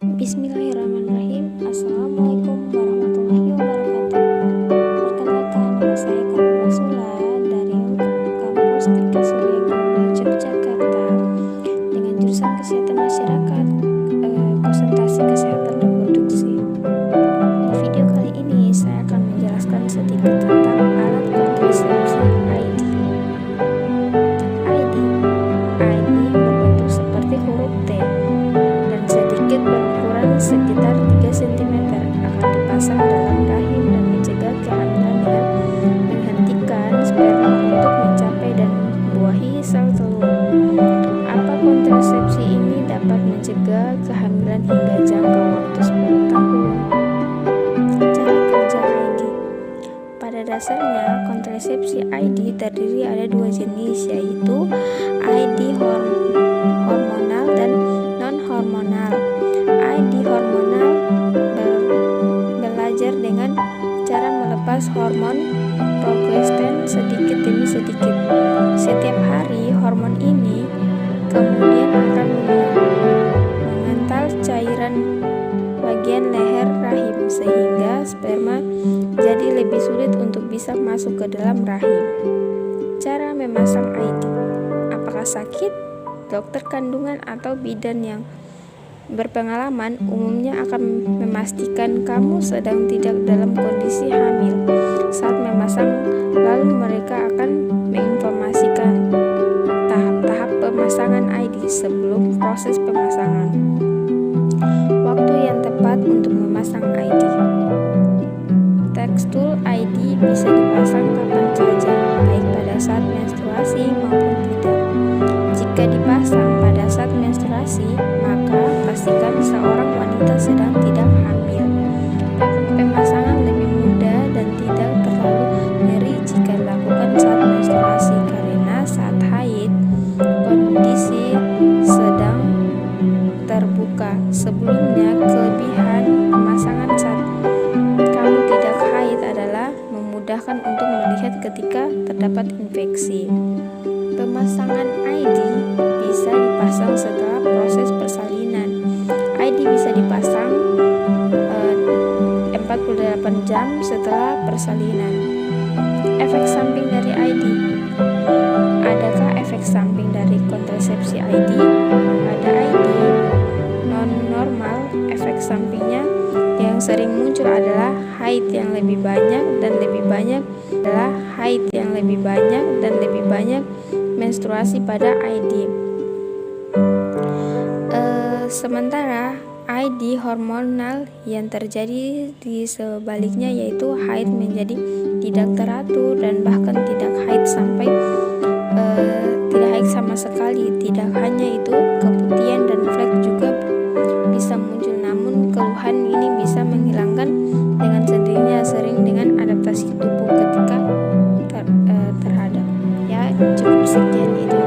Bismillahirrahmanirrahim. Assalamualaikum warahmatullahi wabarakatuh. Perkenalkan, nama saya Karma Rasula dari kampus Kartasura Yogyakarta dengan jurusan Kesehatan Masyarakat, konsentrasi Kesehatan Reproduksi. Di video kali ini saya akan menjelaskan sedikit tentang alat kontrasepsi ID. ID berbentuk seperti huruf T dan sedikit berukuran sekitar 3 cm akan dipasang dalam rahim dan mencegah kehamilan dengan menghentikan sperma untuk mencapai dan membuahi sel telur. Apa kontrasepsi ini dapat mencegah kehamilan hingga jangka waktu 10 tahun? Cara kerja ID. Pada dasarnya, kontrasepsi ID terdiri ada 2 jenis, yaitu ID hormonal dan non-hormonal. ID hormonal belajar dengan cara melepas hormon progesteron sedikit demi sedikit. Setiap hari, hormon ini kemudian akan mengental cairan bagian leher rahim sehingga sperma jadi lebih sulit untuk bisa masuk ke dalam rahim. Cara memasang ID. Apakah sakit? Dokter kandungan atau bidan yang berpengalaman umumnya akan memastikan kamu sedang tidak dalam kondisi hamil saat memasang, lalu mereka akan menginformasikan tahap-tahap pemasangan ID sebelum proses pemasangan. Waktu yang tepat untuk memasang ID. Tekstul ID bisa dipasang kapan saja, baik pada saat menstruasi maupun tidak. Jika dipasang pada saat menstruasi, maka pastikan seorang wanita sedang tidak hamil. Pemasangan lebih mudah dan tidak terlalu nyeri jika dilakukan saat menstruasi karena saat haid kondisi sedang terbuka. Sebelumnya, kelebihan pemasangan saat kamu tidak haid adalah memudahkan untuk melihat ketika terdapat infeksi. Pemasangan ID bisa dipasang setelah proses persalinan. ID bisa dipasang 48 jam setelah persalinan. Efek samping dari ID. Adakah efek samping dari kontrasepsi ID? Pada ID non-normal, efek sampingnya yang sering muncul adalah haid yang lebih banyak dan lebih banyak menstruasi pada ID. Sementara ID hormonal yang terjadi di sebaliknya, yaitu haid menjadi tidak teratur dan bahkan tidak haid sama sekali. Tidak hanya itu, keputihan dan flek juga bisa muncul, namun keluhan ini bisa menghilangkan dengan sendirinya sering dengan adaptasi tubuh ketika terhadap. Ya, cukup sekian itu.